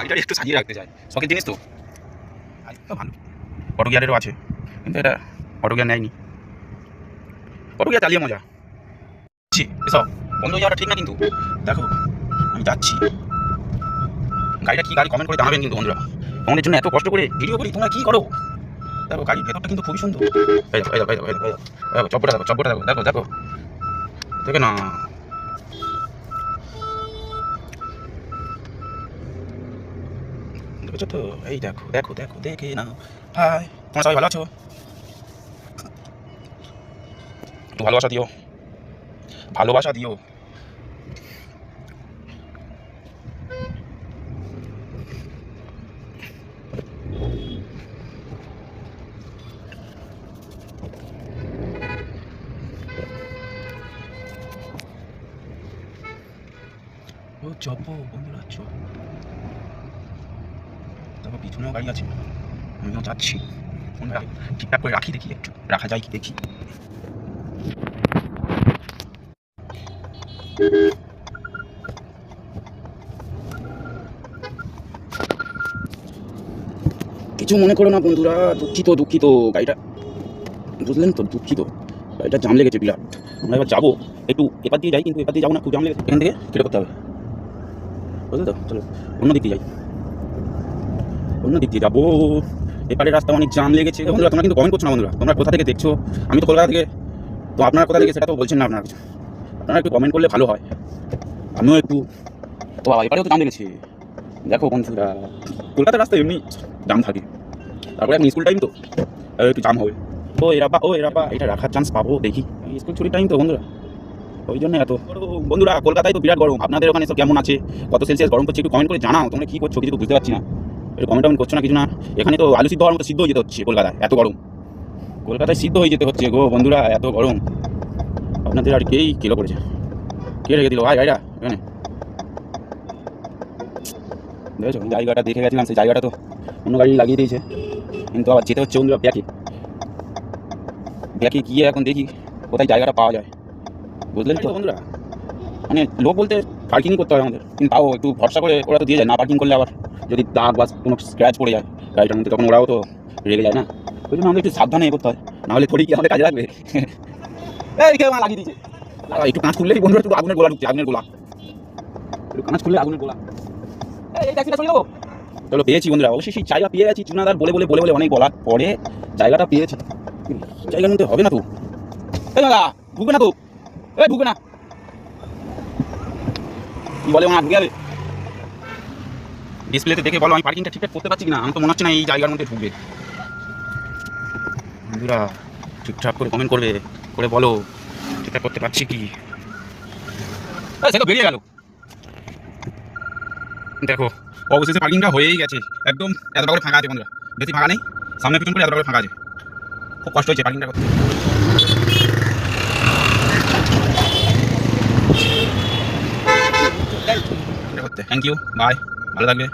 গাড়িটা একটু সাজিয়ে রাখতে চাই, শখের জিনিস তো। তো ভালো অটো গিয়ারেরও আছে, কিন্তু এটা অটো গিয়ার নেয়নি। অটো গিয়ার চালিয়ে মজা এসব বন্ধ হয়ে যাওয়াটা ঠিক না। কিন্তু দেখো আমি যাচ্ছি, গাড়িটা কি গাড়ি কমেন্ট করে জানাবেন কিন্তু বন্ধুরা। তোমাদের জন্য এত কষ্ট করে ভিডিও করি, তোমরা কি করো? দেখো গাড়ির ভেতরটা কিন্তু খুবই সুন্দর। দেখো চপ্পটা দেখো, চপ্পটা দেখো, দেখো দেখো দেখে না। দেখেছো তো? এই দেখো দেখো দেখো দেখে না। হাই, তোমরা সবাই ভালো আছো? একটু ভালোবাসা দিও, ভালোবাসা দিও। ও চপো বন্ধুরা, চপ। তারপর পিছনেও গাড়ি আছে, আমিও যাচ্ছি। ফোনটা ঠিকঠাক করে রাখি, দেখি একটু রাখা যায় কি দেখি। কিছু মনে করো না বন্ধুরা, দুঃখিত দুঃখিত। গাড়িটা বুঝলেন তো, দুঃখিত। গাড়িটা জাম লেগেছে বিরাট। আমরা এবার যাবো, একটু এপার দিয়ে যাই, কিন্তু এপার দিয়ে যাবো না, খুব জাম লেগেছে। এখান থেকে কেটে করতে হবে, বুঝলে তো? চলো অন্য দিক দিয়ে যাই, অন্য দিক দিয়ে যাবো। এপারের রাস্তা অনেক জাম লেগেছে। বন্ধুরা তোমরা কিন্তু কমেন্ট করছো না বন্ধুরা, তোমরা কোথা থেকে দেখছো? আমি তো কলকাতা থেকে, তো আপনারা কোথা থেকে সেটা তো বলছেন না আপনারা কিছু। আপনারা একটু কমেন্ট করলে ভালো হয়, আমিও একটু। তো বাবা এপারেও তো জাম লেগেছে। দেখো বন্ধুরা, কলকাতার রাস্তায় এমনি জাম থাকে, তারপরে এখন স্কুল টাইম তো একটু জাম হবে। ও এরাবা, ও এরাবা, এটা রাখার চান্স পাবো দেখি। স্কুল ছুটির টাইম তো বন্ধুরা, ওই জন্য এত। বন্ধুরা কলকাতায় তো বিরাট গরম, আপনাদের ওখানে সব কেমন আছে? কত সেলসিয়াস গরম করছে একটু কমেন্ট করে জানাও। তোমরা কী করছো কিছু তো বুঝতে পারছি না, একটু কমেন্ট করছো না কিছু না। এখানে তো আলু সিদ্ধ হওয়ার মতো সিদ্ধ হয়ে যেতে হচ্ছে কলকাতায়, এত গরম। কলকাতায় সিদ্ধ হয়ে যেতে হচ্ছে গো বন্ধুরা, এত গরম। আপনাদের আর কেই কিলো করেছে, কে রেখে দিল ভাই গাড়িটা এখানে? দেখেছো জায়গাটা দেখে গেছিলাম, সেই জায়গাটা তো অন্য গাড়ি লাগিয়ে দিয়েছে, কিন্তু আবার যেতে হচ্ছে বন্ধুরা ব্যাকে। ব্যাকে গিয়ে এখন দেখি কোথায় জায়গাটা পাওয়া যায়, বুঝলেন তো বন্ধুরা? মানে লোক বলতে পার্কিংই করতে হয় আমাদের, কিন্তু তাও একটু ভরসা করে ওরা তো দিয়ে যায়। না পার্কিং করলে আবার যদি দাগ বা কোনো স্ক্র্যাচ পড়ে যায় গাড়িটার মধ্যে, তখন ওরাও তো রেগে যায় না। ওই জন্য আমাদের একটু সাবধানে এ করতে হয়, নাহলে থোড়ি কি আমাদের কাজে লাগবে। এই কেউ লাগিয়ে দিয়েছে, একটু কাঁচ খুললেই বন্ধুরা একটু আগুনের গোলা ঢুকছে, আগুনের গোলা। একটু কাঁচ খুললে আগুনের গোলা। এই ট্যাক্সিটা চলে যাবো। চলো পেয়েছি বন্ধুরা, অবশ্যই সেই জায়গা পেয়ে গেছি। চুনাদার বলে বলে বলে বলে অনেক বলার পরে জায়গাটা পেয়েছি। জায়গার মধ্যে হবে না তো? এই দাদা ঢুকবে না তো? এই ঢুকবে না, কি বলে ওনা ঢুকে যাবে? ডিসপ্লেতে দেখে বলো আমি পার্কিংটা ঠিকঠাক করতে পারছি না। আমি তো মনে হচ্ছে না এই জায়গার মধ্যে ঢুকবে। বন্ধুরা ঠিকঠাক করে কমেন্ট করবে, করে বলো ঠিকঠাক করতে পারছি কি। সে তো বেরিয়ে গেল। দেখো অবশেষে পার্কিংটা হয়েই গেছে, একদম এতটা করে ফাঁকা আছে বন্ধুরা, বেশি ফাঁকা নেই, সামনে পিছন করে এতটা করে ফাঁকা আছে। খুব কষ্ট হয়েছে পার্কিংটা করতে। থ্যাংক ইউ, বাই, ভালো থাকবে।